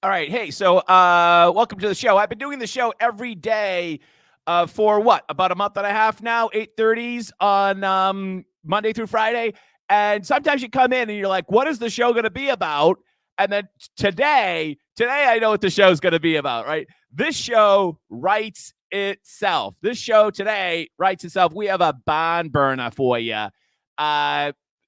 All right. Hey, so welcome to the show. I've been doing the show every day for what? About a month and a half now, 8:30s on Monday through Friday. And sometimes you come in and you're like, what is the show going to be about? And then today I know what the show is going to be about, right? This show writes itself. This show today writes itself. We have a barn burner for you.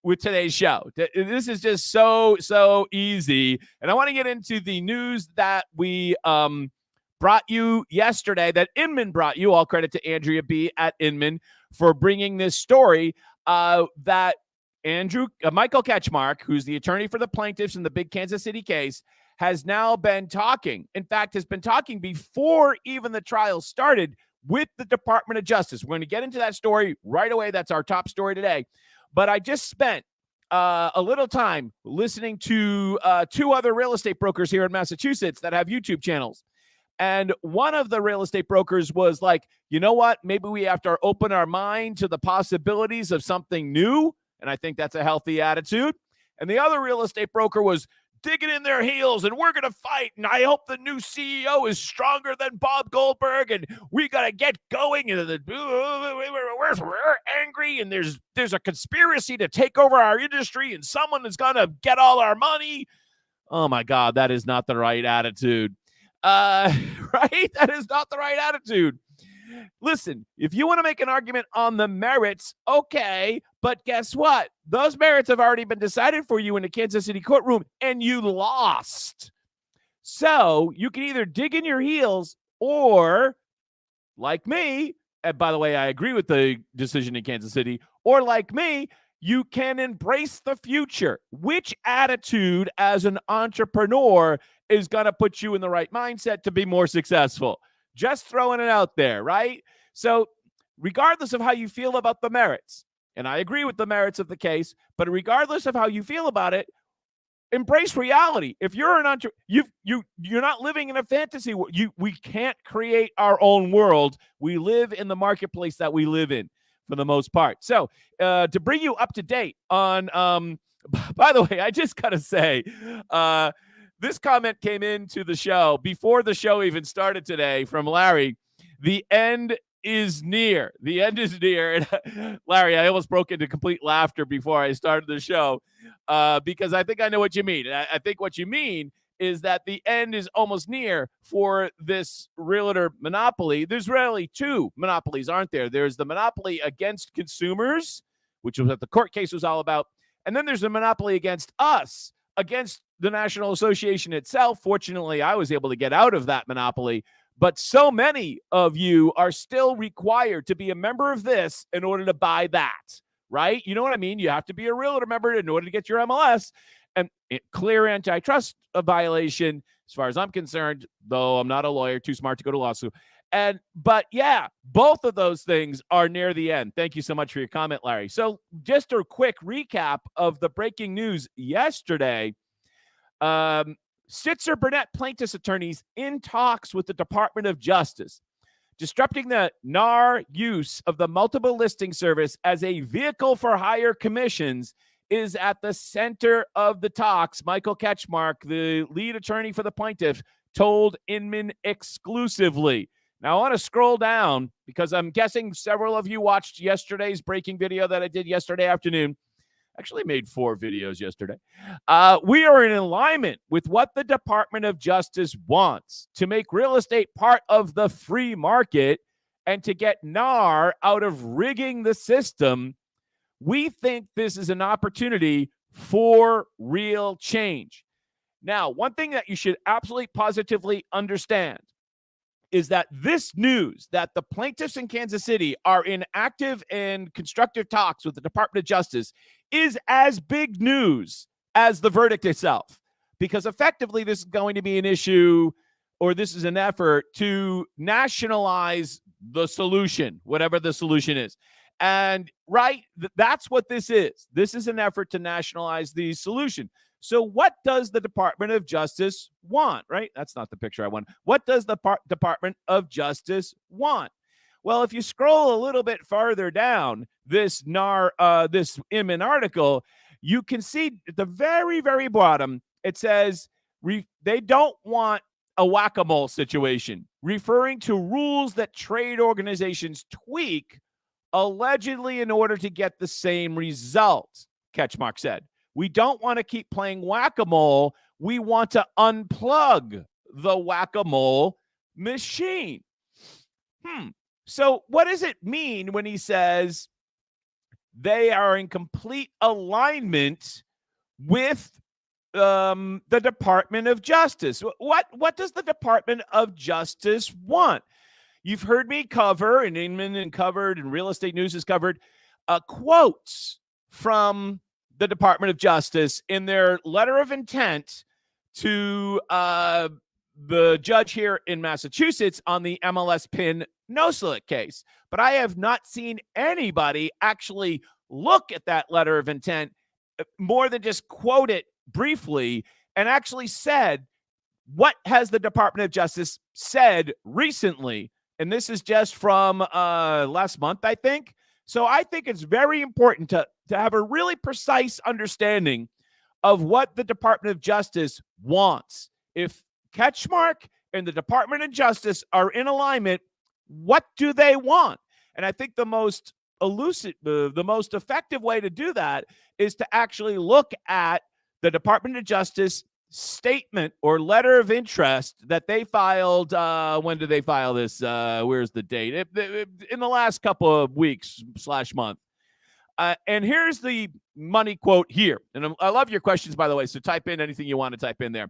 With today's show. This is just so easy. And I want to get into the news that we brought you yesterday, that Inman brought you. All credit to Andrea B. at Inman for bringing this story that Michael Ketchmark, who's the attorney for the plaintiffs in the big Kansas City case, has now been talking. In fact, has been talking before even the trial started with the Department of Justice. We're going to get into that story right away. That's our top story today. But I just spent a little time listening to two other real estate brokers here in Massachusetts that have YouTube channels. And one of the real estate brokers was like, you know what? Maybe we have to open our mind to the possibilities of something new. And I think that's a healthy attitude. And the other real estate broker was digging in their heels, and we're going to fight. And I hope the new CEO is stronger than Bob Goldberg, and we got to get going. And we're angry, and there's a conspiracy to take over our industry, and someone is going to get all our money. Oh my God, that is not the right attitude. Right? That is not the right attitude. Listen, if you want to make an argument on the merits, okay, but guess what? Those merits have already been decided for you in the Kansas City courtroom, and you lost. So you can either dig in your heels or, like me, and by the way, I agree with the decision in Kansas City, or like me, you can embrace the future. Which attitude as an entrepreneur is going to put you in the right mindset to be more successful? Just throwing it out there, right? So regardless of how you feel about the merits, and I agree with the merits of the case, but regardless of how you feel about it, embrace reality. If you're an entrepreneur, you're not living in a fantasy world. We can't create our own world. We live in the marketplace that we live in for the most part. So to bring you up to date on, by the way, I just got to say, this comment came into the show before the show even started today from Larry. The end is near. The end is near. And Larry, I almost broke into complete laughter before I started the show because I think I know what you mean. I think what you mean is that the end is almost near for this realtor monopoly. There's really two monopolies, aren't there? There's the monopoly against consumers, which was what the court case was all about. And then there's the monopoly against us, against the National Association itself. Fortunately, I was able to get out of that monopoly, but so many of you are still required to be a member of this in order to buy that, right? You know what I mean? You have to be a realtor member in order to get your MLS, and clear antitrust violation, as far as I'm concerned, though I'm not a lawyer, too smart to go to law school. But yeah, both of those things are near the end. Thank you so much for your comment, Larry. So just a quick recap of the breaking news yesterday. Sitzer Burnett plaintiffs attorneys in talks with the Department of Justice, disrupting the NAR use of the multiple listing service as a vehicle for higher commissions is at the center of the talks. Michael Ketchmark, the lead attorney for the plaintiff, told Inman exclusively. Now, I want to scroll down because I'm guessing several of you watched yesterday's breaking video that I did yesterday afternoon. Actually made 4 videos yesterday. We are in alignment with what the Department of Justice wants, to make real estate part of the free market and to get NAR out of rigging the system. We think this is an opportunity for real change. Now, one thing that you should absolutely positively understand is that this news that the plaintiffs in Kansas City are in active and constructive talks with the Department of Justice is as big news as the verdict itself, because effectively this is going to be an issue, or this is an effort to nationalize the solution, whatever the solution is. And right, that's what this is. This is an effort to nationalize the solution. So what does the Department of Justice want, right? That's not the picture I want. What does the Department of Justice want? Well, if you scroll a little bit farther down this Inman article, you can see at the very, very bottom, it says They don't want a whack-a-mole situation, referring to rules that trade organizations tweak allegedly in order to get the same result, Ketchmark said. We don't want to keep playing whack-a-mole. We want to unplug the whack-a-mole machine. So what does it mean when he says they are in complete alignment with the Department of Justice? What does the Department of Justice want? You've heard me cover, and Inman and covered, and Real Estate News has covered quotes from the Department of Justice in their letter of intent to the judge here in Massachusetts on the MLS PIN no-select case. But I have not seen anybody actually look at that letter of intent more than just quote it briefly and actually said, what has the Department of Justice said recently? And this is just from last month, I think. So I think it's very important to have a really precise understanding of what the Department of Justice wants. If Ketchmark and the Department of Justice are in alignment, what do they want? And I think the most effective way to do that is to actually look at the Department of Justice statement or letter of interest that they filed. When did they file this? Where's the date? In the last couple of weeks / month. And here's the money quote here. And I love your questions, by the way, so type in anything you want to type in there.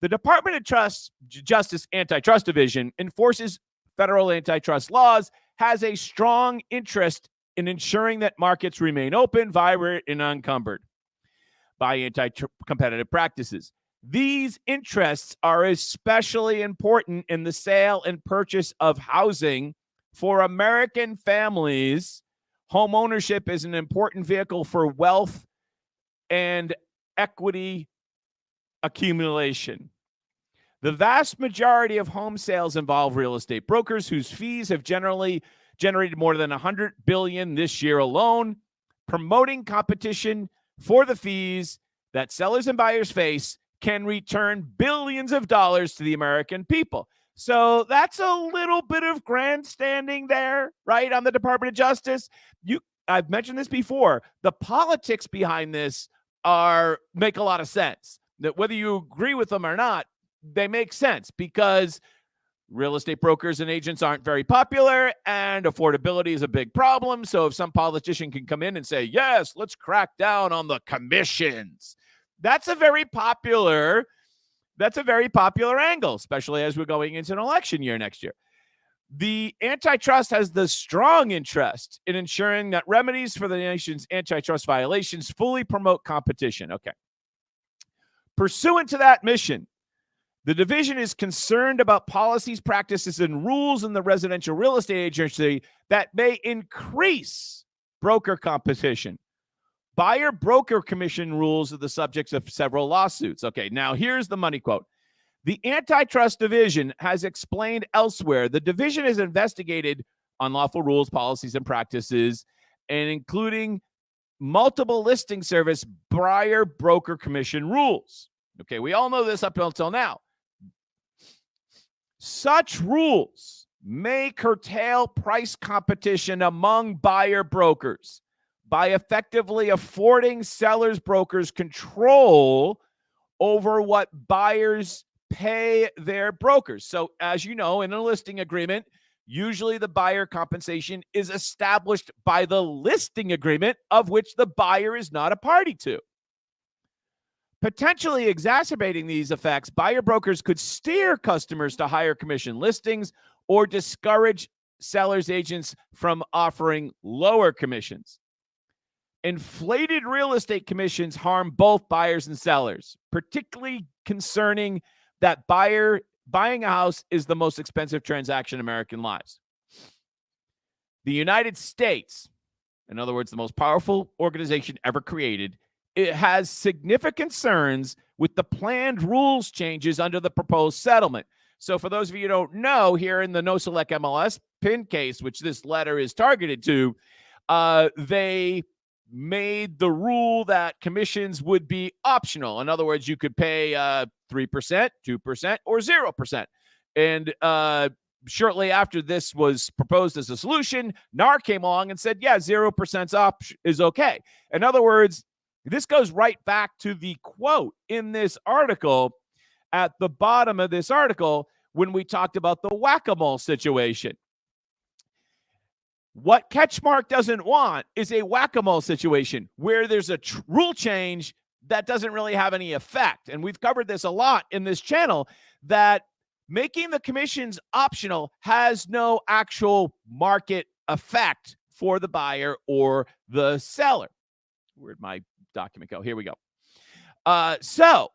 The Department of Justice Antitrust Division enforces federal antitrust laws, has a strong interest in ensuring that markets remain open, vibrant, and unencumbered by anti-competitive practices. These interests are especially important in the sale and purchase of housing for American families. Home ownership is an important vehicle for wealth and equity accumulation. The vast majority of home sales involve real estate brokers whose fees have generally generated more than $100 billion this year alone, promoting competition for the fees that sellers and buyers face can return billions of dollars to the American people. So that's a little bit of grandstanding there, right, on the Department of Justice. I've mentioned this before. The politics behind this make a lot of sense. That whether you agree with them or not, they make sense because real estate brokers and agents aren't very popular and affordability is a big problem. So if some politician can come in and say, yes, let's crack down on the commissions, that's a very popular angle, especially as we're going into an election year next year. The antitrust has the strong interest in ensuring that remedies for the nation's antitrust violations fully promote competition. Okay. Pursuant to that mission, the division is concerned about policies, practices, and rules in the residential real estate agency that may increase broker competition. Buyer broker commission rules are the subjects of several lawsuits. Okay, now here's the money quote. The antitrust division has explained elsewhere the division has investigated unlawful rules, policies, and practices, and including multiple listing service buyer broker commission rules. Okay, we all know this up until now. Such rules may curtail price competition among buyer brokers by effectively affording sellers brokers control over what buyers pay their brokers. So as you know, in a listing agreement, usually the buyer compensation is established by the listing agreement of which the buyer is not a party to. Potentially exacerbating these effects, buyer brokers could steer customers to higher commission listings or discourage sellers agents from offering lower commissions. Inflated real estate commissions harm both buyers and sellers, particularly concerning that buying a house is the most expensive transaction in American lives. The United States, in other words, the most powerful organization ever created, it has significant concerns with the planned rules changes under the proposed settlement. So for those of you who don't know, here in the No Select MLS PIN case, which this letter is targeted to, they made the rule that commissions would be optional. In other words, you could pay 3%, 2%, or 0%. And shortly after this was proposed as a solution, NAR came along and said, yeah, 0% is okay. In other words, this goes right back to the quote in this article at the bottom of this article when we talked about the whack-a-mole situation. What Ketchmark doesn't want is a whack-a-mole situation where there's a rule change that doesn't really have any effect. And we've covered this a lot in this channel, that making the commissions optional has no actual market effect for the buyer or the seller. Where'd my document go? Here we go. So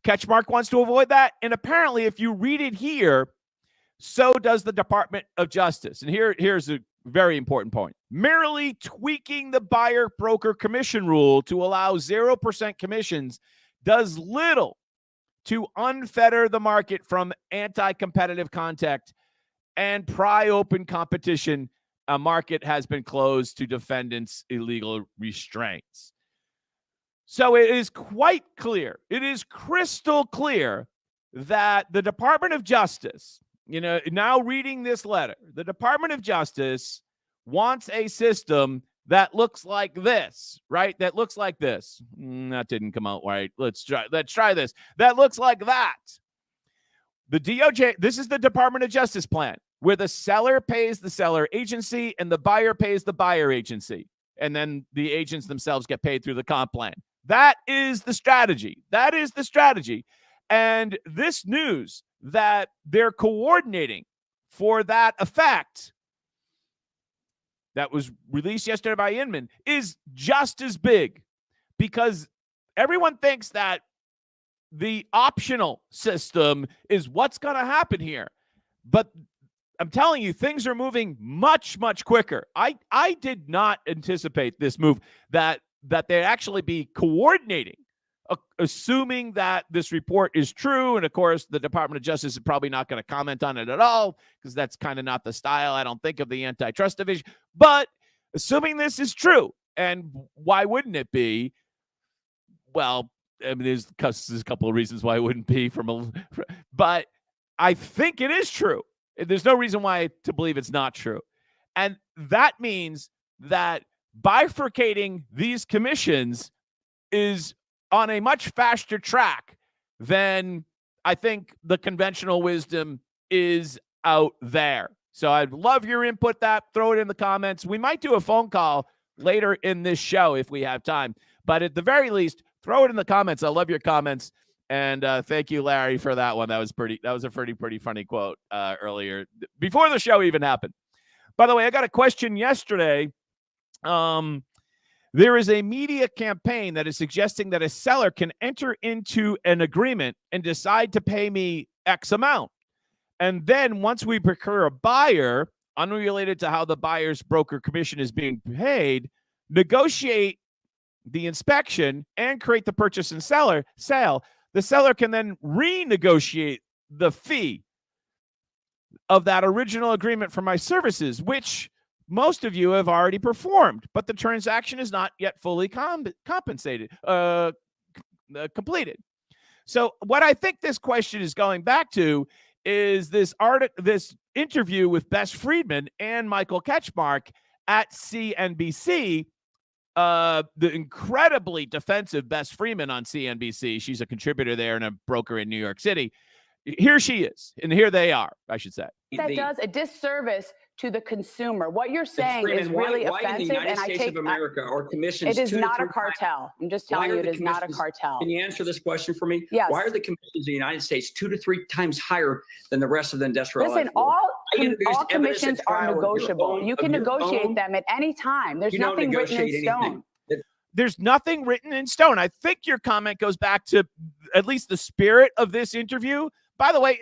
Ketchmark wants to avoid that. And apparently, if you read it here, so does the Department of Justice. And here's a very important point. Merely tweaking the buyer-broker commission rule to allow 0% commissions does little to unfetter the market from anti-competitive conduct and pry open competition. A market has been closed to defendants' illegal restraints. So it is quite clear, it is crystal clear that the Department of Justice, now reading this letter, the Department of Justice wants a system that looks like this, right? That looks like this. That didn't come out right. Let's try this. That looks like that. The DOJ, this is the Department of Justice plan, where the seller pays the seller agency and the buyer pays the buyer agency. And then the agents themselves get paid through the comp plan. That is the strategy. That is the strategy. And this news that they're coordinating for that effect that was released yesterday by Inman is just as big, because everyone thinks that the optional system is what's going to happen here. But I'm telling you, things are moving much, much quicker. I did not anticipate this move, that they'd actually be coordinating, assuming that this report is true. And of course, the Department of Justice is probably not going to comment on it at all, because that's kind of not the style, I don't think, of the antitrust division. But assuming this is true, and why wouldn't it be? Well, I mean, there's a couple of reasons why it wouldn't be but I think it is true. There's no reason why to believe it's not true. And that means that bifurcating these commissions is on a much faster track than I think the conventional wisdom is out there. So I'd love your input. Throw it in the comments. We might do a phone call later in this show if we have time. But at the very least, throw it in the comments. I love your comments. And thank you, Larry, for that one. That was a pretty funny quote earlier, before the show even happened. By the way, I got a question yesterday. There is a media campaign that is suggesting that a seller can enter into an agreement and decide to pay me X amount. And then once we procure a buyer, unrelated to how the buyer's broker commission is being paid, negotiate the inspection and create the purchase and sale. The seller can then renegotiate the fee of that original agreement for my services, which most of you have already performed, but the transaction is not yet fully completed. So what I think this question is going back to is this interview with Bess Friedman and Michael Ketchmark at CNBC. The incredibly defensive Bess Friedman on CNBC. She's a contributor there and a broker in New York City. Here she is, and here they are, I should say. That does a disservice to the consumer. What you're saying is really offensive, and I take America or commissions. It is not a cartel. I'm just telling you, it is not a cartel. Can you answer this question for me? Yes. Why are the commissions in the United States 2 to 3 times higher than the rest of the industrial? Listen, all commissions are negotiable. You can negotiate them at any time. There's nothing written in stone. There's nothing written in stone. I think your comment goes back to at least the spirit of this interview. By the way,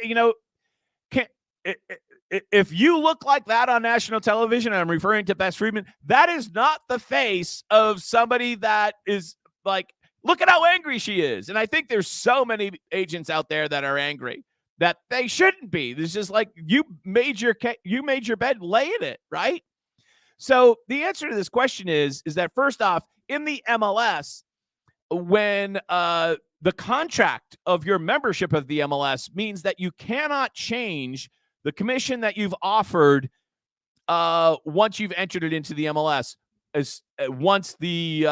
if you look like that on national television, and I'm referring to Bess Friedman, that is not the face of somebody that is like, look at how angry she is. And I think there's so many agents out there that are angry that they shouldn't be. It's just like, you made your bed, lay in it, right? So the answer to this question is that first off, in the MLS, when the contract of your membership of the MLS means that you cannot change the commission that you've offered once you've entered it into the MLS, once the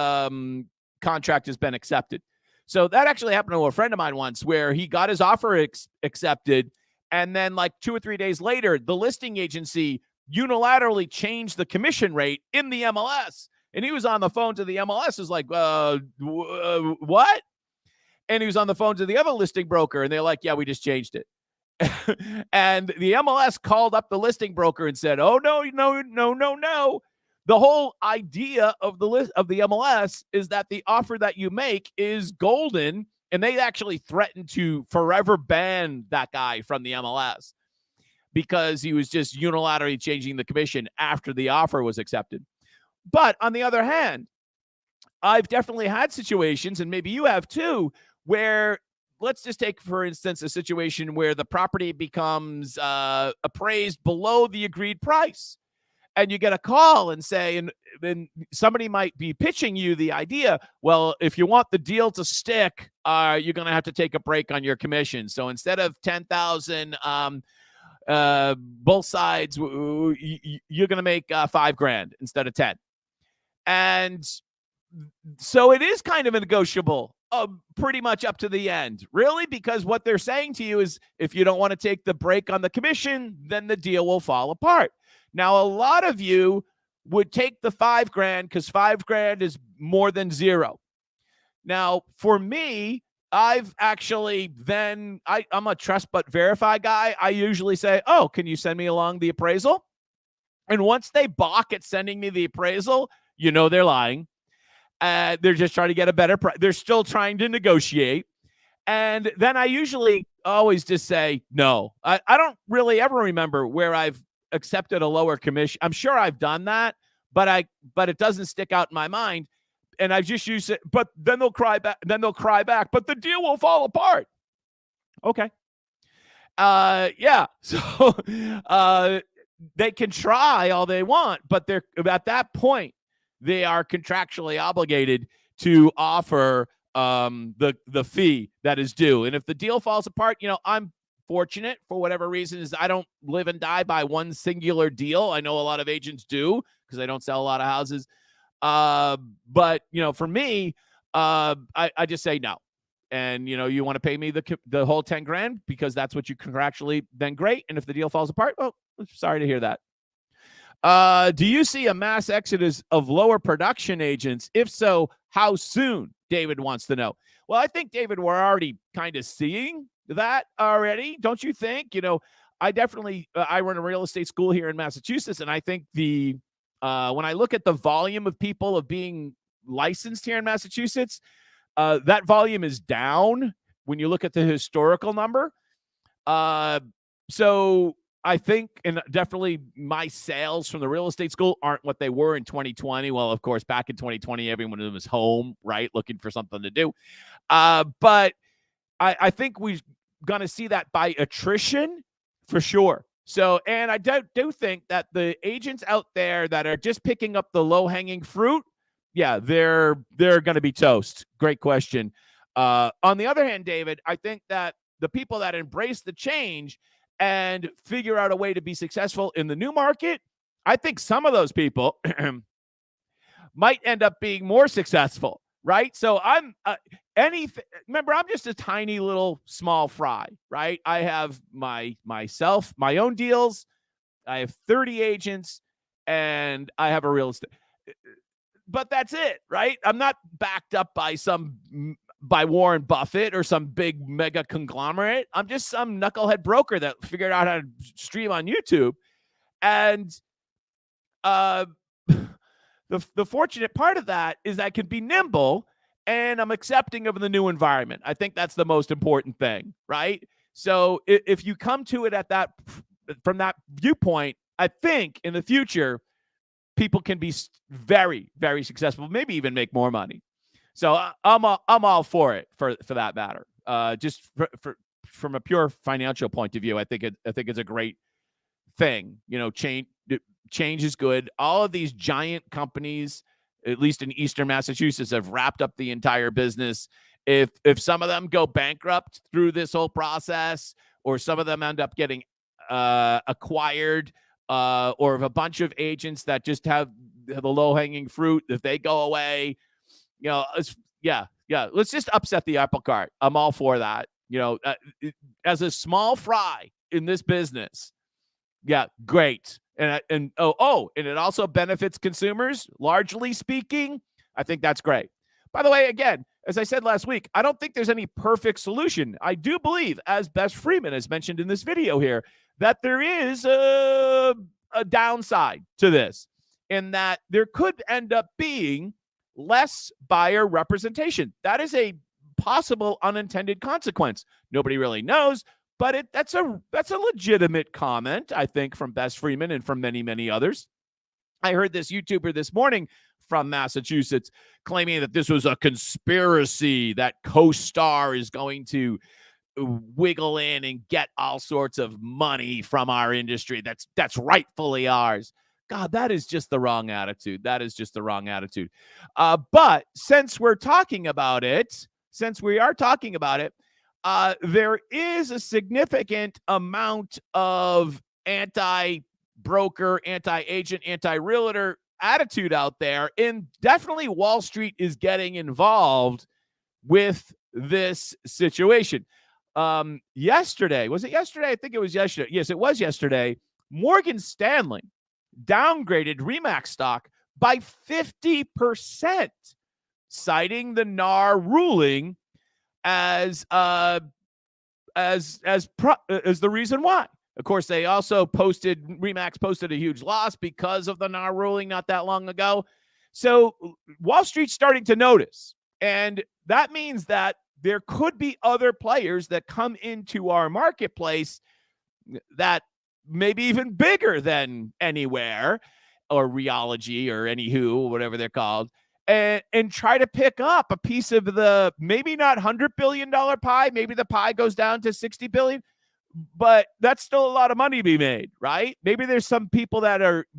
contract has been accepted. So that actually happened to a friend of mine once, where he got his offer accepted, and then like 2 or 3 days later, the listing agency unilaterally changed the commission rate in the MLS. And he was on the phone to the MLS, was like, what? And he was on the phone to the other listing broker, and they're like, yeah, we just changed it. And the MLS called up the listing broker and said, oh, no. The whole idea of the MLS is that the offer that you make is golden, and they actually threatened to forever ban that guy from the MLS because he was just unilaterally changing the commission after the offer was accepted. But on the other hand, I've definitely had situations, and maybe you have too, where let's just take, for instance, a situation where the property becomes appraised below the agreed price. And you get a call and say, and then somebody might be pitching you the idea, well, if you want the deal to stick, you're going to have to take a break on your commission. So instead of 10,000, both sides, you're going to make $5,000 instead of 10. And so it is kind of a negotiable, pretty much up to the end, really, because what they're saying to you is if you don't want to take the break on the commission, then the deal will fall apart. Now, a lot of you would take the $5,000 because $5,000 is more than zero. Now, for me, I've actually I'm a trust but verify guy. I usually say, oh, can you send me along the appraisal? And once they balk at sending me the appraisal, you know they're lying. They're just trying to get a better price. They're still trying to negotiate. And then I usually always just say no. I don't really ever remember where I've accepted a lower commission. I'm sure I've done that, but it doesn't stick out in my mind. And I've just used it, but then they'll cry back, but the deal will fall apart. Okay. Yeah. So they can try all they want, but they're at that point, they are contractually obligated to offer the fee that is due. And if the deal falls apart, I'm fortunate for whatever reason is I don't live and die by one singular deal. I know a lot of agents do because I don't sell a lot of houses. But for me, I just say no. And you want to pay me the whole $10,000 because that's what you contractually, then great. And if the deal falls apart, well, sorry to hear that. Do you see a mass exodus of lower production agents? If so, how soon? David wants to know. Well, I think, David, we're already kind of seeing that already. Don't you think? I definitely, I run a real estate school here in Massachusetts. And I think when I look at the volume of people of being licensed here in Massachusetts, that volume is down when you look at the historical number. So I think, and definitely my sales from the real estate school aren't what they were in 2020. Well, of course, back in 2020, everyone was home, right? Looking for something to do. But I think we're going to see that by attrition for sure. So, and I do think that the agents out there that are just picking up the low-hanging fruit, yeah, they're going to be toast. Great question. On the other hand, David, I think that the people that embrace the change and figure out a way to be successful in the new market, I think some of those people might end up being more successful, right? So I'm remember, I'm just a tiny little small fry, right? I have my own deals. I have 30 agents and I have a real estate, but that's it, right? I'm not backed up by Warren Buffett or some big mega conglomerate. I'm just some knucklehead broker that figured out how to stream on YouTube. And the fortunate part of that is I can be nimble and I'm accepting of the new environment. I think that's the most important thing, right? So if you come to it from that viewpoint, I think in the future, people can be very, very successful, maybe even make more money. So I'm all for it for that matter. Just from a pure financial point of view, I think it's a great thing. change is good. All of these giant companies, at least in Eastern Massachusetts, have wrapped up the entire business. If some of them go bankrupt through this whole process, or some of them end up getting acquired, or if a bunch of agents that just have the low-hanging fruit, if they go away, let's just upset the apple cart. I'm all for that. As a small fry in this business, great. And it also benefits consumers, largely speaking. I think that's great. By the way, again, as I said last week, I don't think there's any perfect solution. I do believe, as Bess Freeman has mentioned in this video here, that there is a downside to this, in that there could end up being less buyer representation. That is a possible unintended consequence. Nobody really knows, but that's a legitimate comment, I think, from Bess Freeman and from many, many others. I heard this YouTuber this morning from Massachusetts claiming that this was a conspiracy, that CoStar is going to wiggle in and get all sorts of money from our industry that's rightfully ours. God, that is just the wrong attitude. That is just the wrong attitude. But since we are talking about it, there is a significant amount of anti-broker, anti-agent, anti-realtor attitude out there, and definitely Wall Street is getting involved with this situation. Yesterday, was it yesterday? I think it was yesterday. Yes, it was yesterday. Morgan Stanley downgraded RE/MAX stock by 50%, citing the NAR ruling as the reason why. Of course, they also RE/MAX posted a huge loss because of the NAR ruling not that long ago. So Wall Street's starting to notice, and that means that there could be other players that come into our marketplace that maybe even bigger than Anywhere or Reology or Anywho, whatever they're called, and try to pick up a piece of the maybe not $100 billion pie. Maybe the pie goes down to $60 billion, but that's still a lot of money to be made, right? Maybe there's some people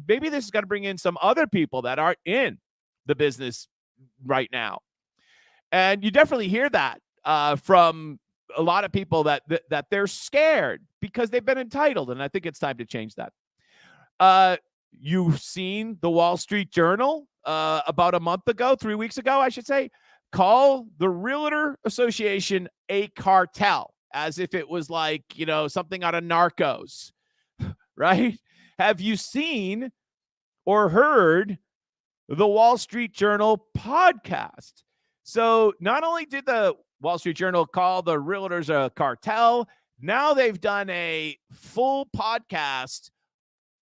maybe this is going to bring in some other people that aren't in the business right now. And you definitely hear that from a lot of people that they're scared because they've been entitled. And I think it's time to change that. You've seen the Wall Street Journal about a month ago, 3 weeks ago, I should say, call the Realtor Association a cartel, as if it was like, something out of Narcos, right? Have you seen or heard the Wall Street Journal podcast? So not only did the Wall Street Journal call the realtors a cartel, now they've done a full podcast,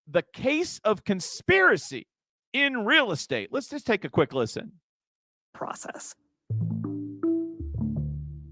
The Case of Conspiracy in Real Estate. Let's just take a quick listen. Process.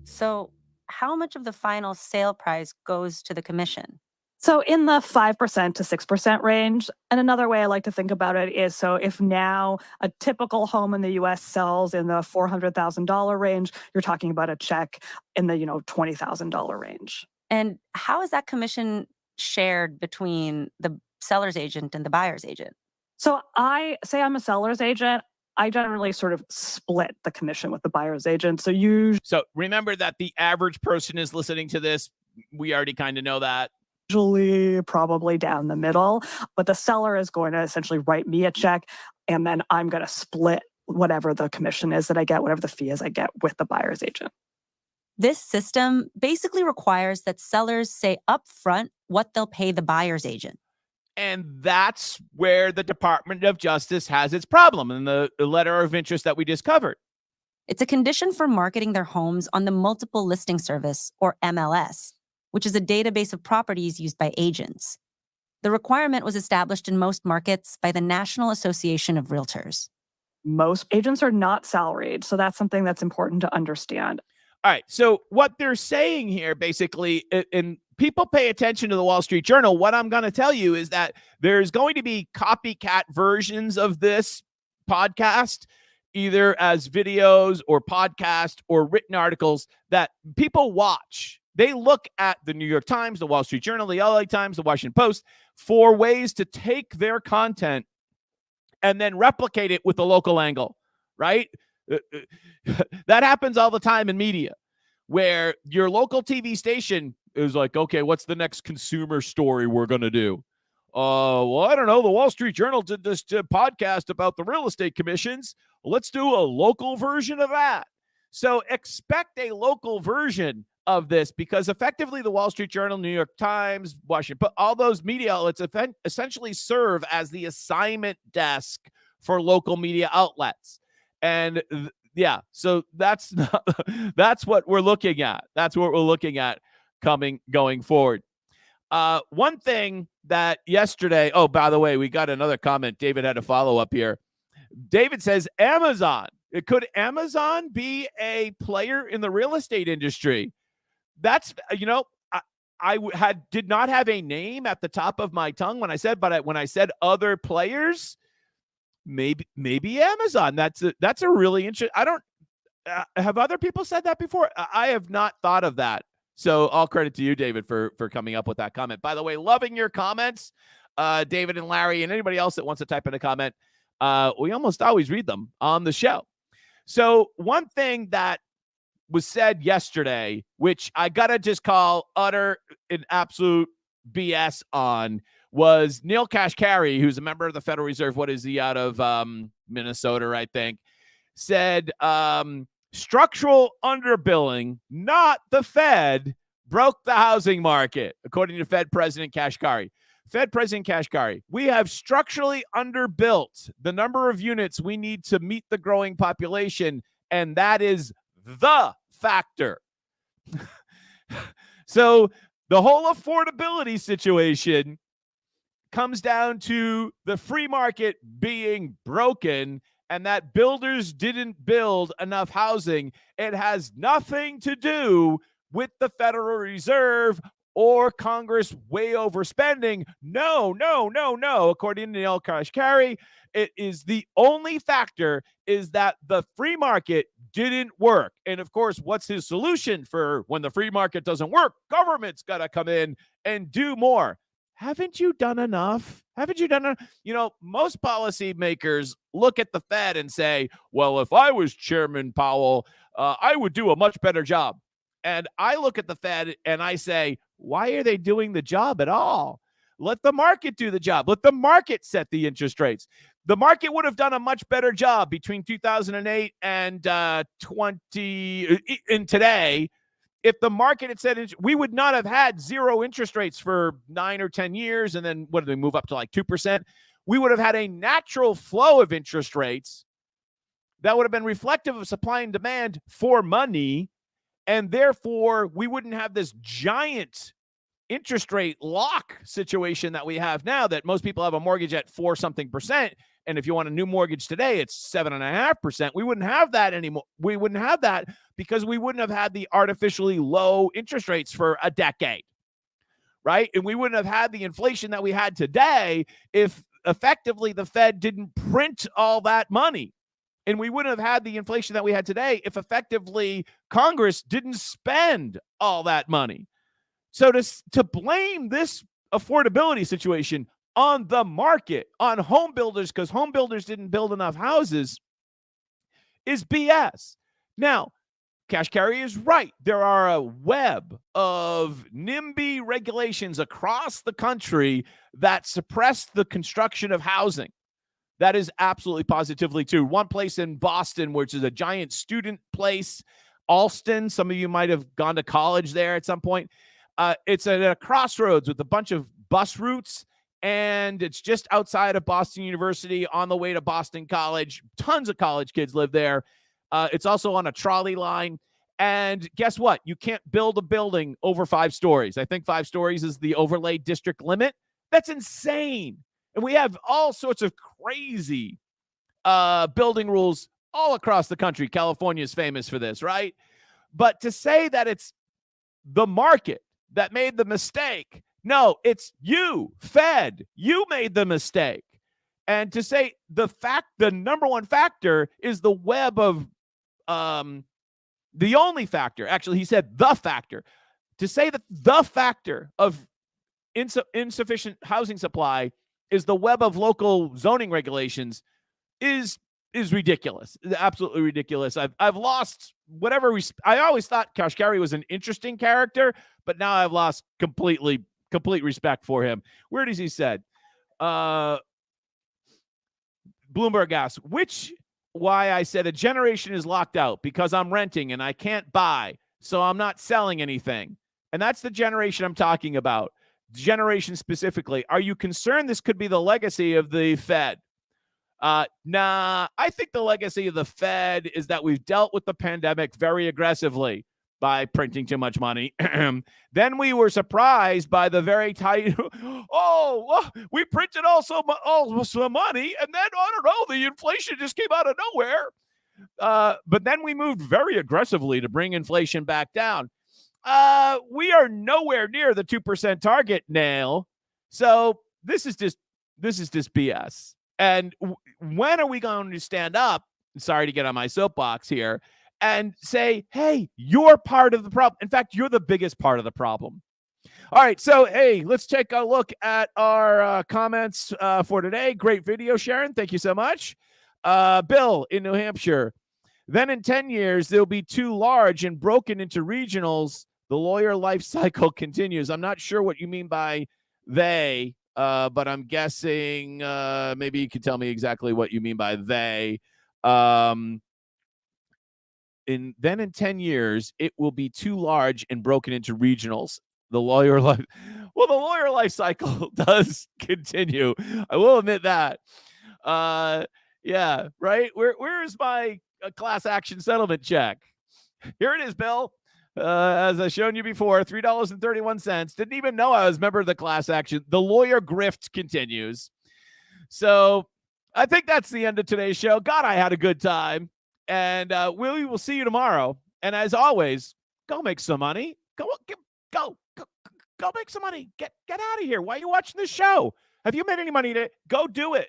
So how much of the final sale price goes to the commission? So in the 5% to 6% range. And another way I like to think about it is, so if now a typical home in the U.S. sells in the $400,000 range, you're talking about a check in the, $20,000 range. And how is that commission shared between the seller's agent and the buyer's agent? So I'm a seller's agent. I generally sort of split the commission with the buyer's agent. So remember that the average person is listening to this. We already kind of know that. Usually probably down the middle, but the seller is going to essentially write me a check, and then I'm going to split whatever the commission is that I get, whatever the fee is I get, with the buyer's agent. This system basically requires that sellers say upfront what they'll pay the buyer's agent. And that's where the Department of Justice has its problem in the letter of interest that we just covered. It's a condition for marketing their homes on the Multiple Listing Service, or MLS, which is a database of properties used by agents. The requirement was established in most markets by the National Association of Realtors. Most agents are not salaried, so that's something that's important to understand. All right, so what they're saying here, basically, and people pay attention to the Wall Street Journal, what I'm going to tell you is that there's going to be copycat versions of this podcast, either as videos or podcast or written articles that people watch They look at the New York Times, the Wall Street Journal, the LA Times, the Washington Post for ways to take their content and then replicate it with a local angle, right? That happens all the time in media, where your local TV station is like, okay, what's the next consumer story we're going to do? Well, I don't know. The Wall Street Journal did this podcast about the real estate commissions. Let's do a local version of that. So expect a local version of this, because effectively the Wall Street Journal, New York Times, Washington, all those media outlets essentially serve as the assignment desk for local media outlets. And so that's what we're looking at. That's what we're looking at going forward. One thing that yesterday, oh, by the way, we got another comment. David had a follow-up here. David says, Amazon. Could Amazon be a player in the real estate industry? That's, I did not have a name at the top of my tongue when I said, but when I said other players, maybe Amazon. That's a really interesting. I don't have other people said that before. I have not thought of that. So all credit to you, David, for coming up with that comment. By the way, loving your comments, David and Larry, and anybody else that wants to type in a comment. We almost always read them on the show. So one thing that was said yesterday, which I gotta just call utter and absolute BS on, was Neil Kashkari, who's a member of the Federal Reserve. What is he, out of Minnesota, I think, said structural underbilling, not the Fed, broke the housing market, according to Fed President Kashkari. Fed President Kashkari, we have structurally underbuilt the number of units we need to meet the growing population, and that is the factor. So the whole affordability situation comes down to the free market being broken and that builders didn't build enough housing. It has nothing to do with the Federal Reserve or Congress way overspending. No. According to Neil Kashkari, it is the only factor is that the free market didn't work. And of course, what's his solution for when the free market doesn't work? Government's got to come in and do more. Haven't you done enough? Most policymakers look at the Fed and say, well, if I was Chairman Powell, I would do a much better job. And I look at the Fed and I say, why are they doing the job at all? Let the market do the job. Let the market set the interest rates. The market would have done a much better job between 2008 and today if the market had said we would not have had zero interest rates for 9 or 10 years. And then what did they move up to, like 2%? We would have had a natural flow of interest rates that would have been reflective of supply and demand for money. And therefore, we wouldn't have this giant interest rate lock situation that we have now, that most people have a mortgage at 4-something%. And if you want a new mortgage today, it's 7.5%. We wouldn't have that anymore. We wouldn't have that because we wouldn't have had the artificially low interest rates for a decade, right? And we wouldn't have had the inflation that we had today if effectively the Fed didn't print all that money. And we wouldn't have had the inflation that we had today if effectively Congress didn't spend all that money. So to blame this affordability situation on the market, on home builders, because home builders didn't build enough houses, is BS. Now, Kashkari is right. There are a web of NIMBY regulations across the country that suppress the construction of housing. That is absolutely positively true. One place in Boston, which is a giant student place, Alston, some of you might have gone to college there at some point. It's at a crossroads with a bunch of bus routes, and it's just outside of Boston University on the way to Boston College. Tons of college kids live there. It's also on a trolley line. And guess what? You can't build a building over 5 stories. I think 5 stories is the overlay district limit. That's insane. And we have all sorts of crazy building rules all across the country. California is famous for this, right? But to say that it's the market that made the mistake, no, it's you, Fed. You made the mistake. And to say the number one factor is the web of the only factor. Actually, he said the factor. to say that the factor of insufficient housing supply is the web of local zoning regulations is ridiculous. Absolutely ridiculous. I've lost whatever I always thought Kashkari was an interesting character, but now I've lost complete respect for him. Where does he said? Bloomberg asks, why I said a generation is locked out because I'm renting and I can't buy, so I'm not selling anything. And that's the generation I'm talking about. Generation specifically. Are you concerned this could be the legacy of the Fed? Nah, I think the legacy of the Fed is that we've dealt with the pandemic very aggressively by printing too much money. Then we were surprised by the very tight, we printed all some money, and then, I don't know, the inflation just came out of nowhere. But then we moved very aggressively to bring inflation back down. We are nowhere near the 2% target now. So this is just BS. And when are we going to stand up? Sorry to get on my soapbox here and say, hey, you're part of the problem. In fact, you're the biggest part of the problem. All right. So, hey, let's take a look at our comments for today. Great video, Sharon. Thank you so much. Bill in New Hampshire. Then in 10 years, they'll be too large and broken into regionals. The lawyer life cycle continues. I'm not sure what you mean by they, but I'm guessing maybe you could tell me exactly what you mean by they. In 10 years, it will be too large and broken into regionals. The lawyer life cycle does continue. I will admit that. Yeah, right. Where is my class action settlement check? Here it is, Bill. As I've shown you before, $3.31. Didn't even know I was a member of the class action. The lawyer grift continues. So I think that's the end of today's show. God, I had a good time. And we will see you tomorrow. And as always, go make some money. Go make some money. Get out of here. Why are you watching this show? Have you made any money today? Go do it.